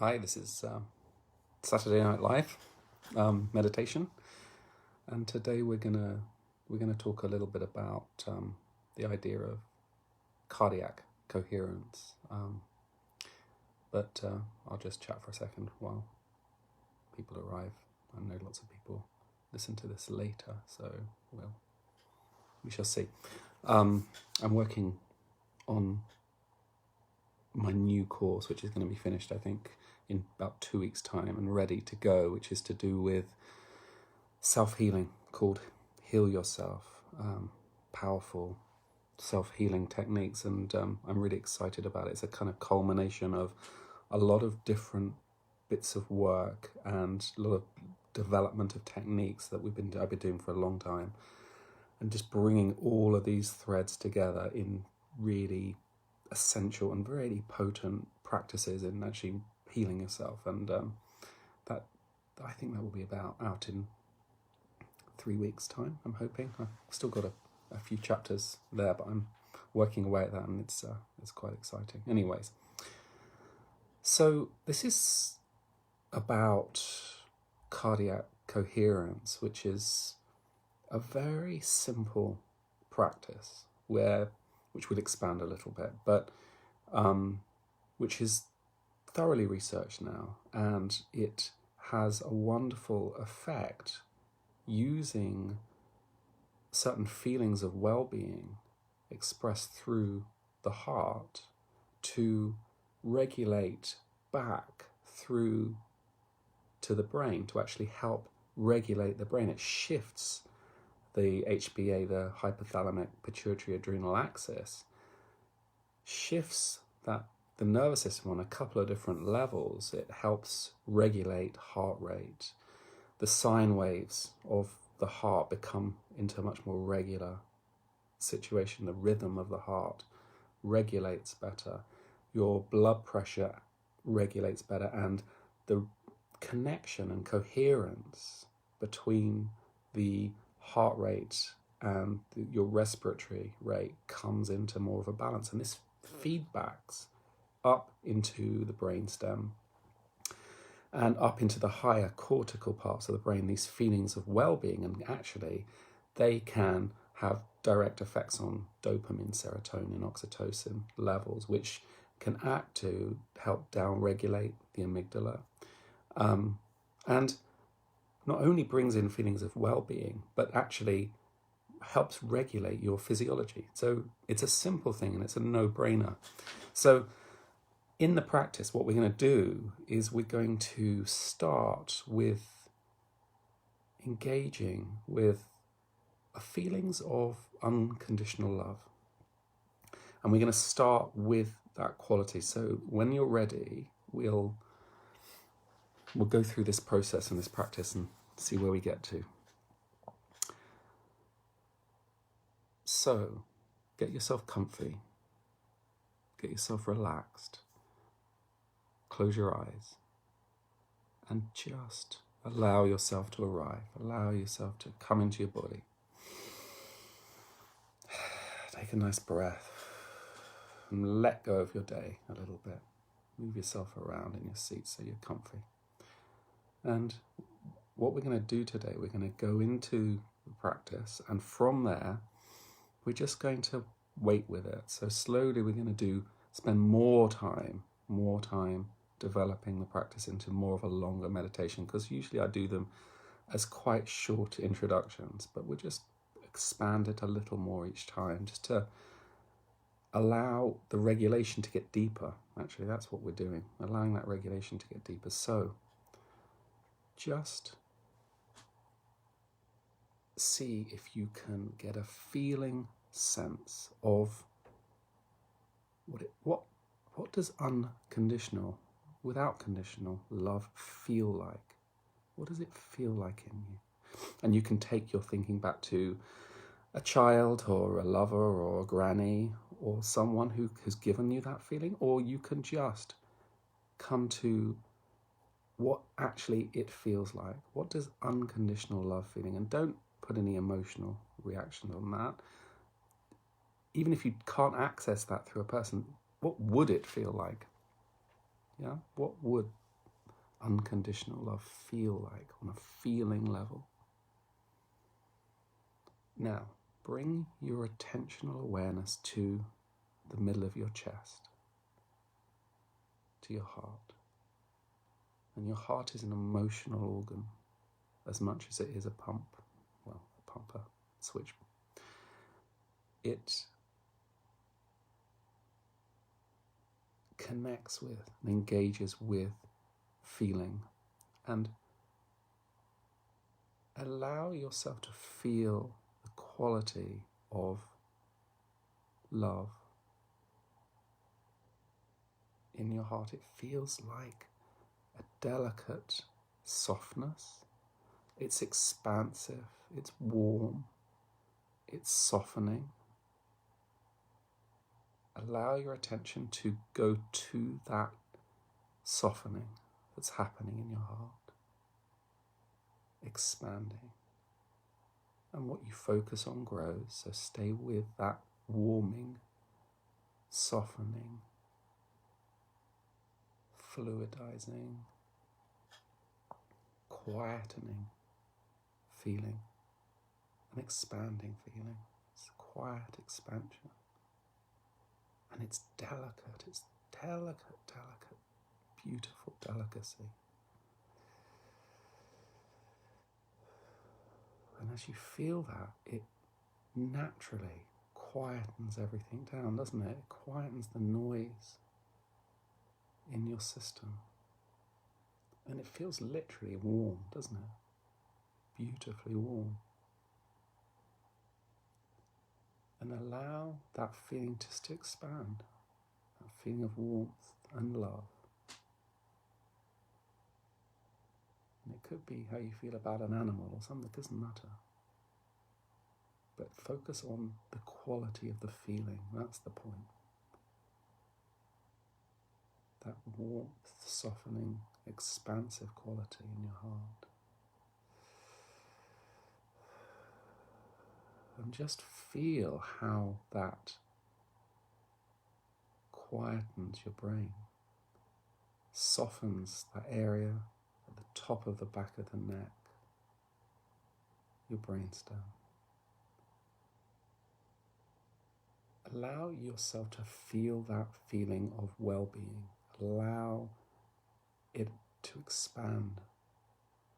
Hi, this is Saturday Night Live meditation, and today we're gonna talk a little bit about the idea of cardiac coherence. But I'll just chat for a second while people arrive. I know lots of people listen to this later, so we shall see. I'm working on my new course, which is going to be finished, I think, in about 2 weeks' time and ready to go, which is to do with self-healing, called Heal Yourself, powerful self-healing techniques, and I'm really excited about it. It's a kind of culmination of a lot of different bits of work and a lot of development of techniques that I've been doing for a long time, and just bringing all of these threads together in really essential and very potent practices in actually healing yourself. And that, I think that will be out in 3 weeks' time, I'm hoping. I've still got a few chapters there, but I'm working away at that, and it's quite exciting. Anyways, so this is about cardiac coherence, which is a very simple practice which we'll expand a little bit, but which is thoroughly researched now, and it has a wonderful effect using certain feelings of well-being expressed through the heart to regulate back through to the brain, to actually help regulate the brain. It shifts the HPA, the hypothalamic pituitary adrenal axis, shifts the nervous system on a couple of different levels. It helps regulate heart rate. The sine waves of the heart become into a much more regular situation. The rhythm of the heart regulates better. Your blood pressure regulates better, and the connection and coherence between the heart rate and your respiratory rate comes into more of a balance, and this feedbacks up into the brainstem and up into the higher cortical parts of the brain, these feelings of well-being, and actually they can have direct effects on dopamine, serotonin, oxytocin levels, which can act to help down-regulate the amygdala, and not only brings in feelings of well-being, but actually helps regulate your physiology. So it's a simple thing, and it's a no-brainer. So in the practice, what we're going to do is we're going to start with engaging with feelings of unconditional love. And we're going to start with that quality. So when you're ready, we'll go through this process and this practice and see where we get to. So get yourself comfy, get yourself relaxed, close your eyes, and just allow yourself to arrive. Allow yourself to come into your body. Take a nice breath and let go of your day a little bit. Move yourself around in your seat so you're comfy. And what we're going to do today, we're going to go into the practice, and from there, we're just going to wait with it. So slowly we're going to spend more time developing the practice into more of a longer meditation, because usually I do them as quite short introductions, but we'll just expand it a little more each time, just to allow the regulation to get deeper. Actually, that's what we're doing, allowing that regulation to get deeper. So just see if you can get a feeling sense of what does unconditional, without conditional love feel like? What does it feel like in you? And you can take your thinking back to a child or a lover or a granny or someone who has given you that feeling, or you can just come to what actually it feels like. What does unconditional love feeling? And don't put any emotional reaction on that. Even if you can't access that through a person, what would it feel like? Yeah, what would unconditional love feel like on a feeling level? Now, bring your attentional awareness to the middle of your chest, to your heart. And your heart is an emotional organ as much as it is a pump, well, a pumper, switch. It connects with and engages with feeling. And allow yourself to feel the quality of love in your heart. It feels like a delicate softness. It's expansive, it's warm, it's softening. Allow your attention to go to that softening that's happening in your heart, expanding. And what you focus on grows, so stay with that warming, softening, fluidizing, quietening feeling, an expanding feeling. It's a quiet expansion. And it's delicate, beautiful delicacy. And as you feel that, it naturally quietens everything down, doesn't it? It quietens the noise in your system. And it feels literally warm, doesn't it? Beautifully warm. And allow that feeling just to expand, that feeling of warmth and love. And it could be how you feel about an animal or something, it doesn't matter. But focus on the quality of the feeling, that's the point. That warmth, softening, expansive quality in your heart. And just feel how that quietens your brain, softens that area at the top of the back of the neck, your brainstem. Allow yourself to feel that feeling of well-being. Allow it to expand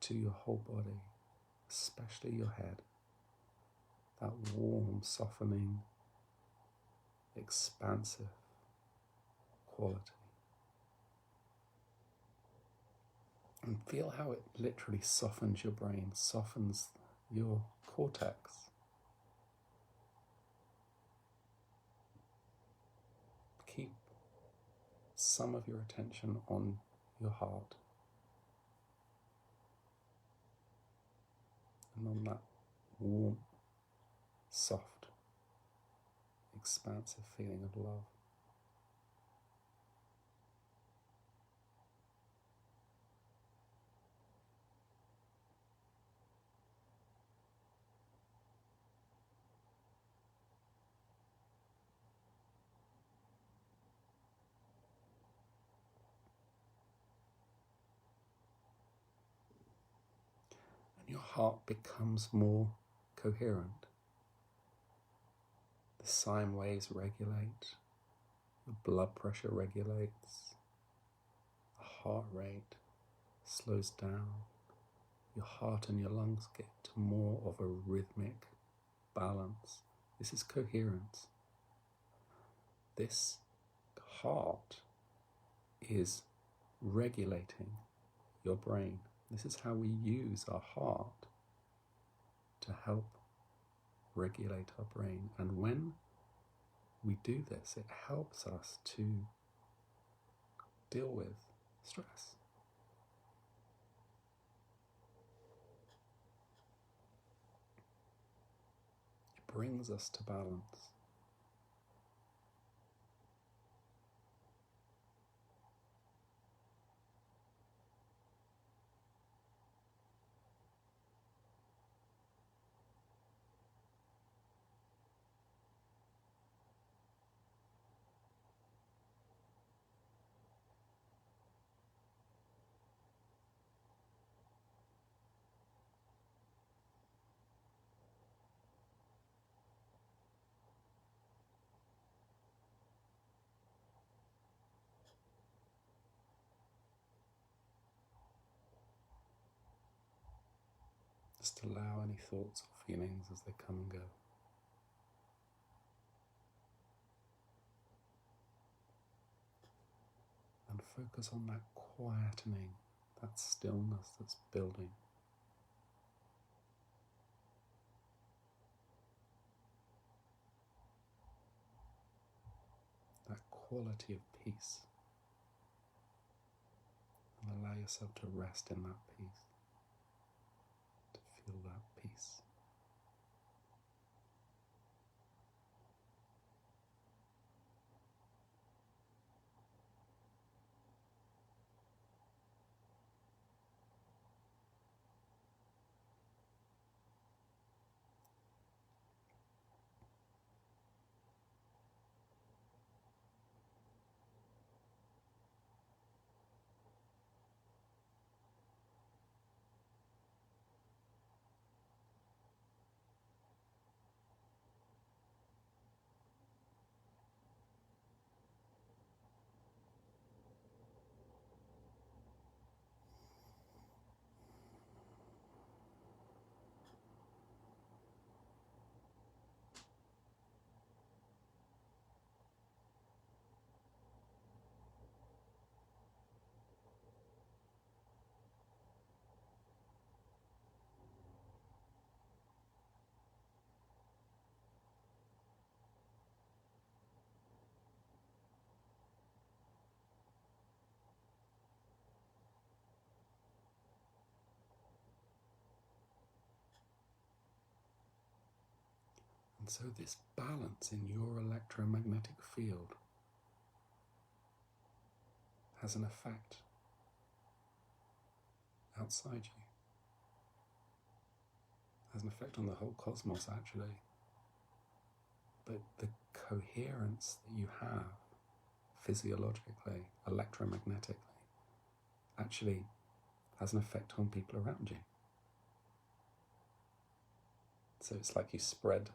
to your whole body, especially your head. That warm, softening, expansive quality. And feel how it literally softens your brain, softens your cortex. Keep some of your attention on your heart and on that warm, soft, expansive feeling of love. And your heart becomes more coherent. The sine waves regulate, your blood pressure regulates, the heart rate slows down, your heart and your lungs get to more of a rhythmic balance. This is coherence. This heart is regulating your brain. This is how we use our heart to help regulate our brain. And when we do this, it helps us to deal with stress. It brings us to balance. Just allow any thoughts or feelings as they come and go. And focus on that quietening, that stillness that's building. That quality of peace. And allow yourself to rest in that peace, to feel that peace. And so this balance in your electromagnetic field has an effect outside you, has an effect on the whole cosmos actually. But the coherence that you have physiologically, electromagnetically, actually has an effect on people around you. So it's like you spread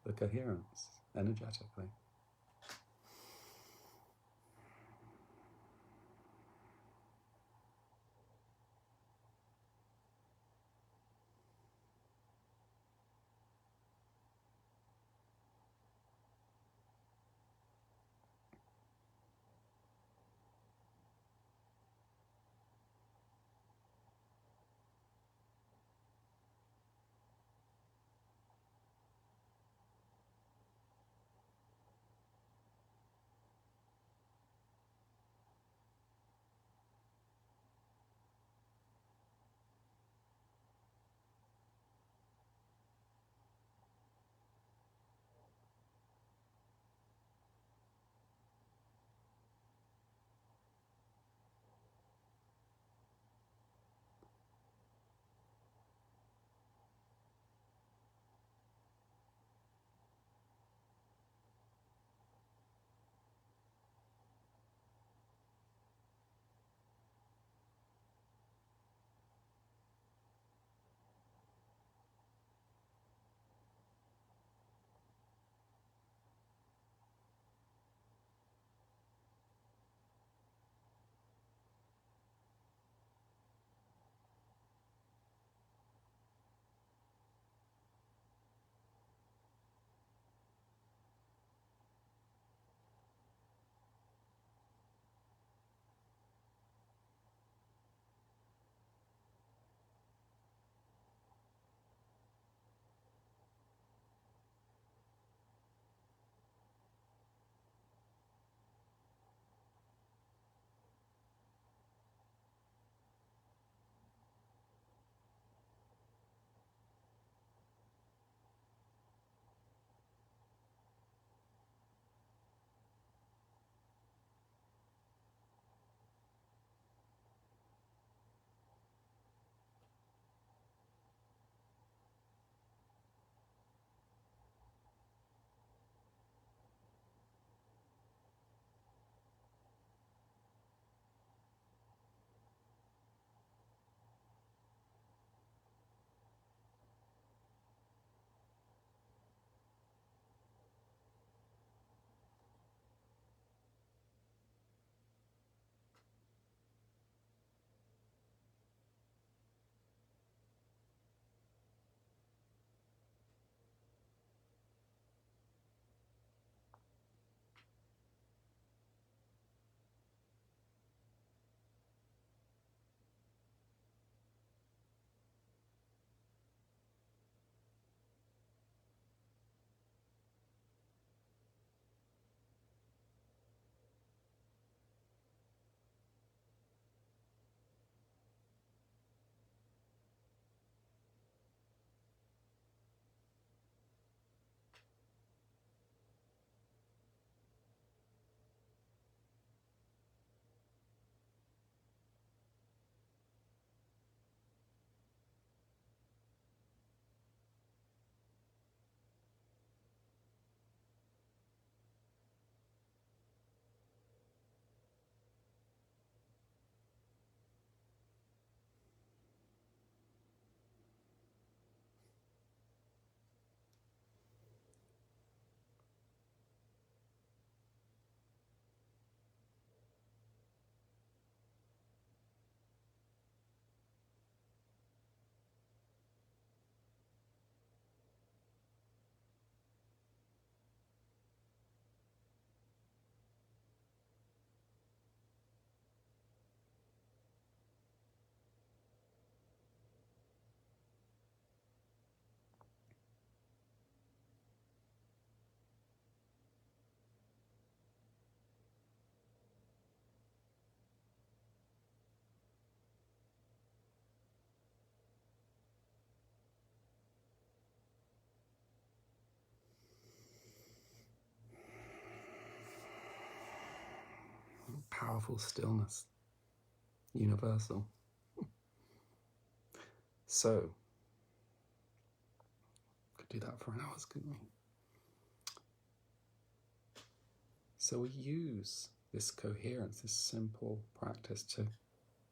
the coherence energetically. powerful stillness, universal. So, could do that for hours, couldn't we? So we use this coherence, this simple practice, to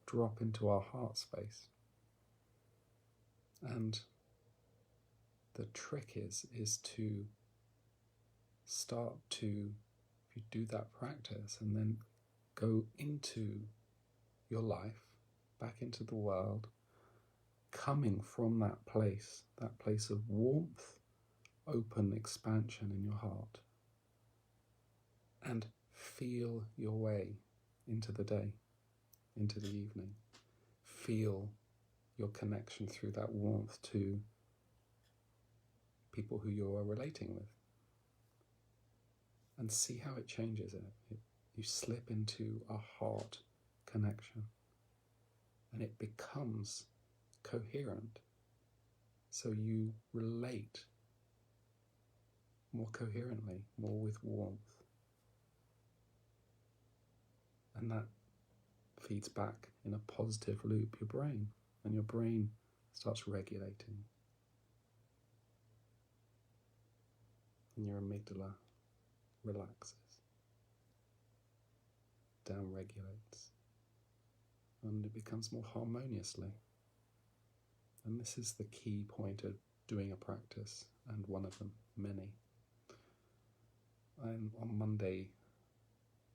drop into our heart space. And the trick is to start to, if you do that practice and then go into your life, back into the world, coming from that place of warmth, open expansion in your heart, and feel your way into the day, into the evening. Feel your connection through that warmth to people who you are relating with, and see how it changes it. You slip into a heart connection and it becomes coherent. So you relate more coherently, more with warmth. And that feeds back in a positive loop your brain, and your brain starts regulating. And your amygdala relaxes, down-regulates, and it becomes more harmoniously. And this is the key point of doing a practice, and one of them, many. And on Monday,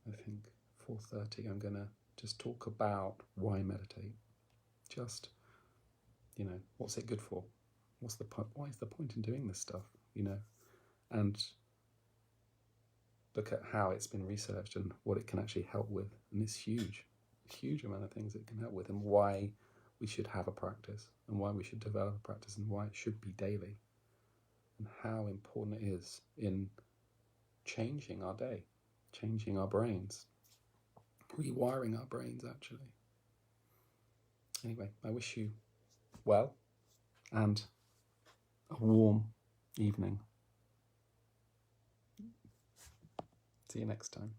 I think 4:30, I'm gonna just talk about why meditate. Just, what's it good for? What's the point? Why is the point in doing this stuff? And look at how it's been researched and what it can actually help with. And it's huge amount of things it can help with, and why we should have a practice, and why we should develop a practice, and why it should be daily, and how important it is in changing our day, changing our brains, rewiring our brains, actually. Anyway, I wish you well and a warm evening. See you next time.